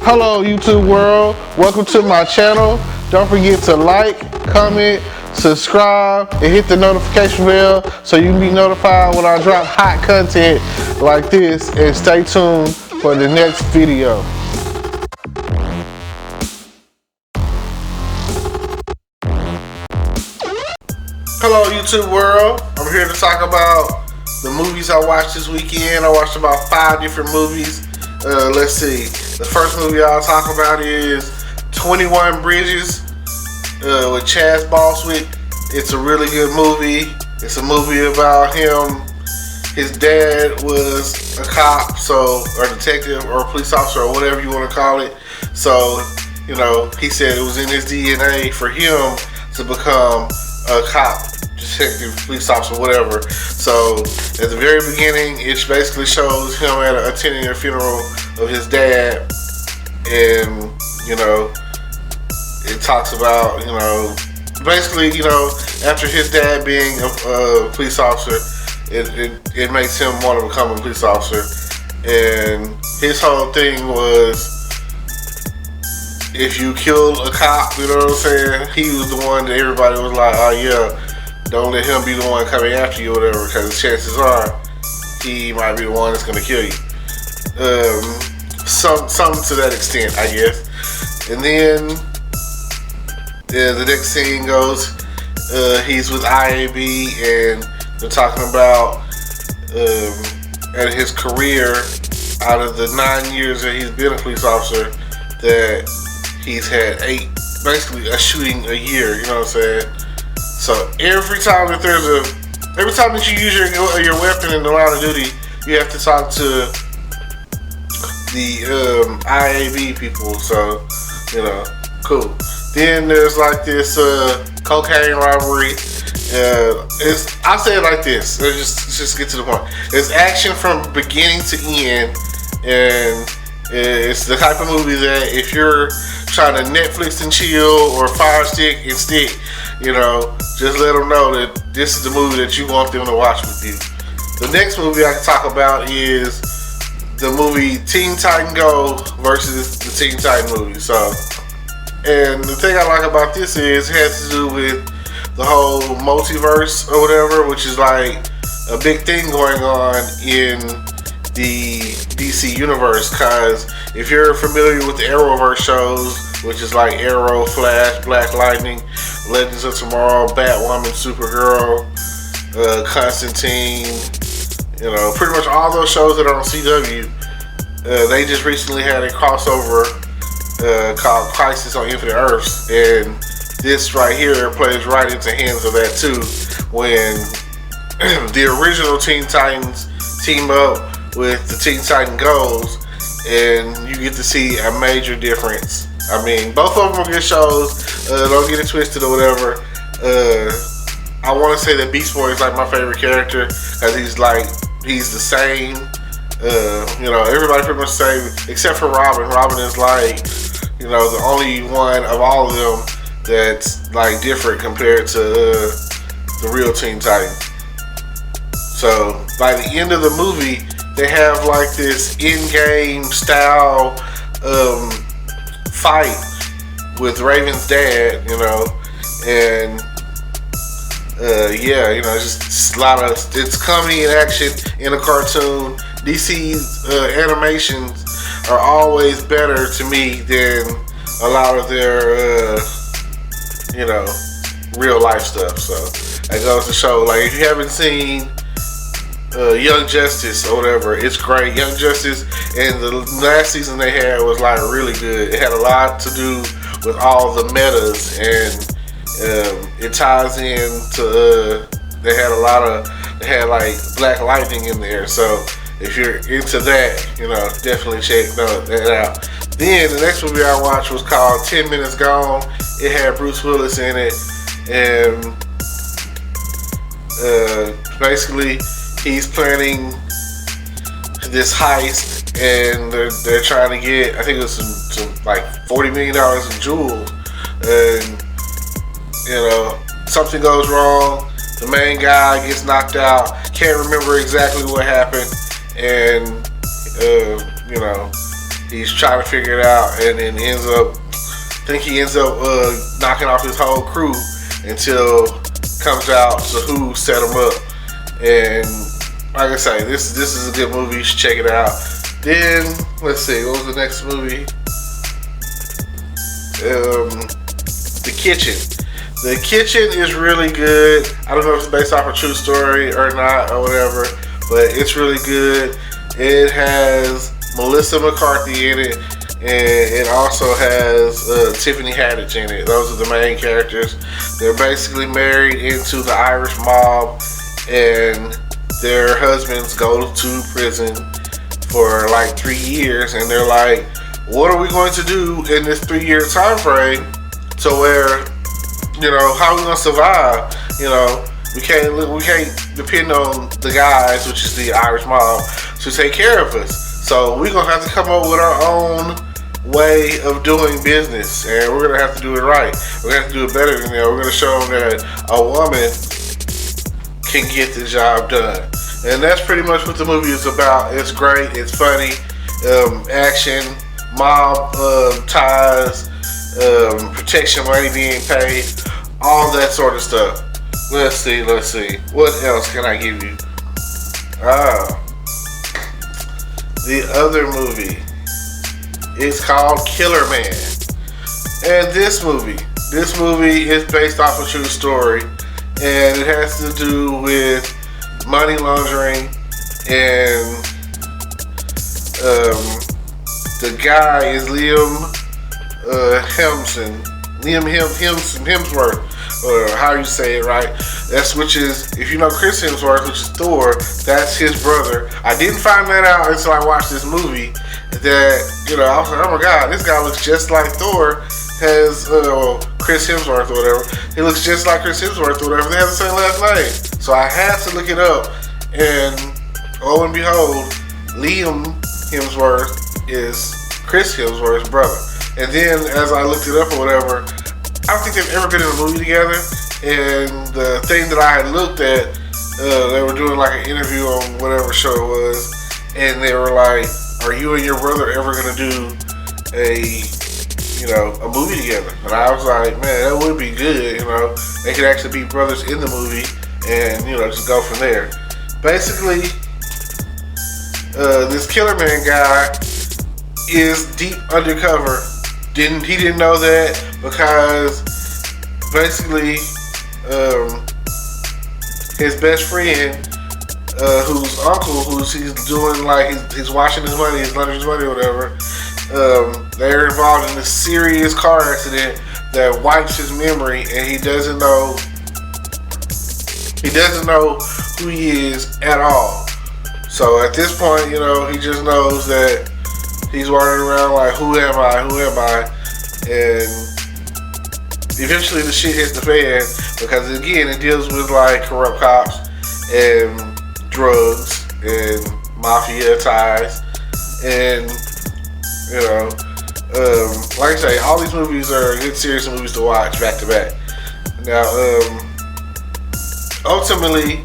Hello YouTube world, welcome to my channel. Don't forget to like, comment, subscribe, and hit the notification bell so you can be notified when I drop hot content like this, and stay tuned for the next video. Hello YouTube world, I'm here to talk about the movies I watched this weekend. I watched about 5 different movies. Let's see. The first movie I'll talk about is 21 Bridges with Chaz Boswick. It's a really good movie. It's a movie about him. His dad was a cop, or detective, or a police officer, or whatever you want to call it. So, you know, he said it was in his DNA for him to become a cop, detective, police officer, whatever. So at the very beginning, it basically shows him attending a funeral of his dad, and you know, it talks about, you know, basically, you know, after his dad being a police officer, it makes him want to become a police officer. And his whole thing was, if you kill a cop, you know what I'm saying, he was the one that everybody was like, oh yeah, don't let him be the one coming after you or whatever, because chances are he might be the one that's going to kill you. Something to that extent, I guess. And then the next scene goes, he's with IAB, and they're talking about at his career, out of the 9 years that he's been a police officer, that he's had 8, basically a shooting a year, you know what I'm saying? So every time that you use your weapon in the line of duty, you have to talk to the IAB people. So, you know, cool. Then there's like this cocaine robbery. I'll say it like this. Let's just get to the point. It's action from beginning to end, and it's the type of movie that if you're trying to Netflix and chill, or Fire Stick and stick, you know, just let them know that this is the movie that you want them to watch with you. The next movie I can talk about is the movie Teen Titan Go versus the Teen Titan movie. So, and the thing I like about this is it has to do with the whole multiverse or whatever, which is like a big thing going on in the DC universe. Because if you're familiar with the Arrowverse shows, which is like Arrow, Flash, Black Lightning, Legends of Tomorrow, Batwoman, Supergirl, Constantine, you know, pretty much all those shows that are on CW, they just recently had a crossover called Crisis on Infinite Earths, and this right here plays right into hands of that too, when the original Teen Titans team up with the Teen Titan Goes, and you get to see a major difference. I mean, both of them are good shows. Don't get it twisted or whatever. I want to say that Beast Boy is like my favorite character, because he's the same. You know, everybody pretty much the same except for Robin. Robin is like, you know, the only one of all of them that's like different compared to the real Teen Titans. So by the end of the movie, they have like this in-game style fight with Raven's dad, you know, and yeah, you know, just a lot of, it's comedy and action in a cartoon. DC's animations are always better to me than a lot of their you know, real life stuff. So that goes to show, like, if you haven't seen Young Justice or whatever, it's great. Young Justice, and the last season they had was like really good. It had a lot to do with all the metas, and it ties in to they had like Black Lightning in there. So if you're into that, you know, definitely check that out. Then the next movie I watched was called 10 Minutes Gone. It had Bruce Willis in it, and basically he's planning this heist, and they're trying to get, I think it was some like $40 million in jewels, and you know, something goes wrong. The main guy gets knocked out. Can't remember exactly what happened, and you know, he's trying to figure it out, and then he ends up knocking off his whole crew until comes out to who set him up. And like I say, this is a good movie. You should check it out. Then let's see, what was the next movie? The Kitchen. The Kitchen is really good. I don't know if it's based off a true story or not or whatever, but it's really good. It has Melissa McCarthy in it, and it also has Tiffany Haddish in it. Those are the main characters. They're basically married into the Irish mob, and their husbands go to prison for like 3 years, and they're like, what are we going to do in this 3-year time frame to where, how are we gonna survive? We can't depend on the guys, which is the Irish mob, to take care of us. So we're gonna have to come up with our own way of doing business, and we're gonna have to do it right. We're gonna have to do it better than them. We're gonna show them that a woman can get the job done. And that's pretty much what the movie is about. It's great, it's funny, action, mob ties, protection money being paid, all that sort of stuff. Let's see. What else can I give you? The other movie is called Killer Man. And this movie is based off a true story, and it has to do with money laundering, and the guy is Liam Hemsworth, or how you say it right. Which is, if you know Chris Hemsworth, which is Thor, that's his brother. I didn't find that out until I watched this movie. That I was like, oh my god, this guy looks just like Thor. Has Chris Hemsworth or whatever. He looks just like Chris Hemsworth or whatever. They have the same last name. So I had to look it up, and lo and behold, Liam Hemsworth is Chris Hemsworth's brother. And then as I looked it up or whatever, I don't think they've ever been in a movie together. And the thing that I had looked at, they were doing like an interview on whatever show it was, and they were like, "Are you and your brother ever gonna do a movie together?" And I was like, man, that would be good. They could actually be brothers in the movie, and just go from there. Basically, this Killer Man guy is deep undercover. He didn't know that, because basically his best friend, whose uncle, he's doing like he's washing his money, he's laundering his money or whatever. They're involved in a serious car accident that wipes his memory, and he doesn't know who he is at all. So at this point, he just knows that he's wandering around like, who am I? And eventually the shit hits the fan, because again, it deals with like corrupt cops and drugs and mafia ties, and like I say, all these movies are good series of movies to watch back to back. Now, ultimately,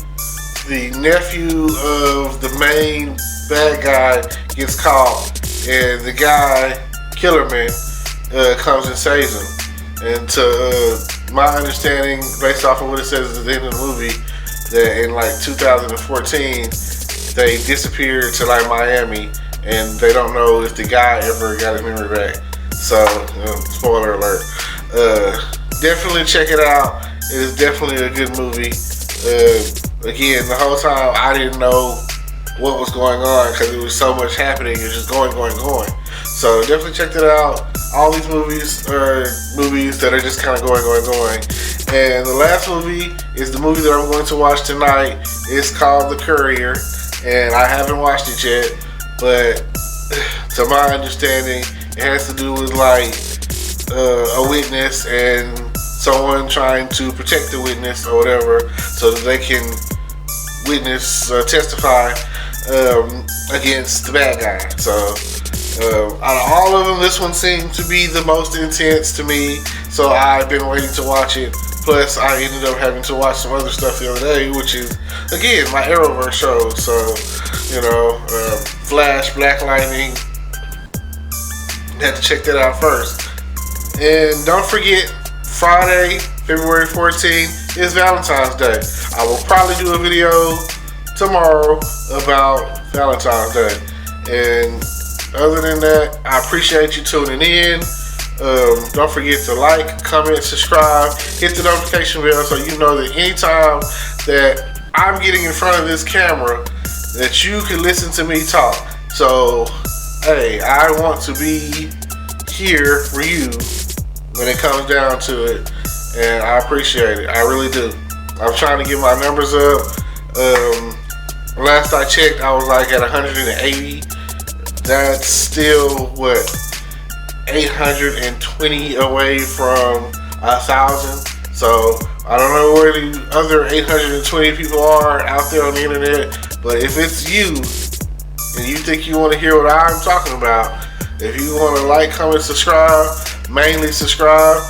the nephew of the main bad guy gets caught, and the guy, Killer Man, comes and saves him. And to my understanding, based off of what it says at the end of the movie, that in like 2014, they disappeared to like Miami, and they don't know if the guy ever got his memory back. So, spoiler alert. Definitely check it out. It is definitely a good movie. Again, the whole time I didn't know what was going on, because there was so much happening. It was just going. So definitely check that out. All these movies are movies that are just kind of going. And the last movie is the movie that I'm going to watch tonight. It's called The Courier, and I haven't watched it yet, but to my understanding, it has to do with like a witness and someone trying to protect the witness or whatever, so that they can testify against the bad guy. So out of all of them, this one seemed to be the most intense to me, so I've been waiting to watch it. Plus, I ended up having to watch some other stuff the other day, which is, again, my Arrowverse show. So, Flash, Black Lightning, Had to check that out first. And don't forget, Friday, February 14th is Valentine's Day. I will probably do a video tomorrow about Valentine's Day. And other than that, I appreciate you tuning in. Don't forget to like, comment, subscribe, hit the notification bell so you know that anytime that I'm getting in front of this camera, that you can listen to me talk. So, hey, I want to be here for you when it comes down to it, and I appreciate it. I really do. I'm trying to get my numbers up. Last I checked, I was like at 180. That's still what, 820 away from 1,000. So I don't know where the other 820 people are out there on the internet, but if it's you and you think you want to hear what I'm talking about, if you want to like, comment, subscribe, mainly subscribe,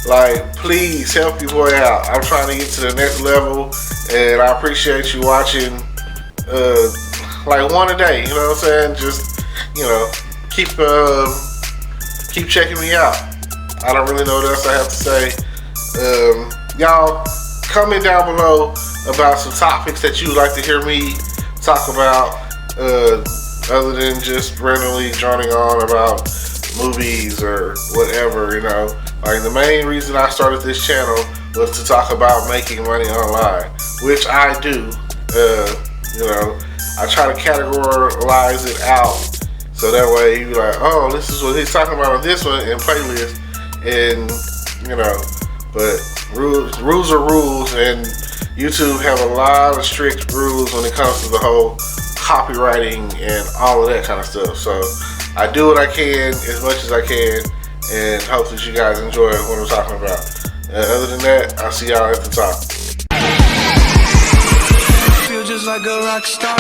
like, please help your boy out. I'm trying to get to the next level, and I appreciate you watching, like one a day, you know what I'm saying? Just, you know, keep checking me out. I don't really know what else I have to say. Y'all, comment down below about some topics that you would like to hear me talk about, other than just randomly droning on about movies or whatever, you know. Like, the main reason I started this channel was to talk about making money online, which I do. You know, I try to categorize it out so that way you be like, oh, this is what he's talking about on this one in playlist, and you know. But rules are rules, and YouTube have a lot of strict rules when it comes to the whole copywriting and all of that kind of stuff. So I do what I can as much as I can, and hope that you guys enjoy what I'm talking about. Other than that, I'll see y'all at the top. Feel just like a rock star.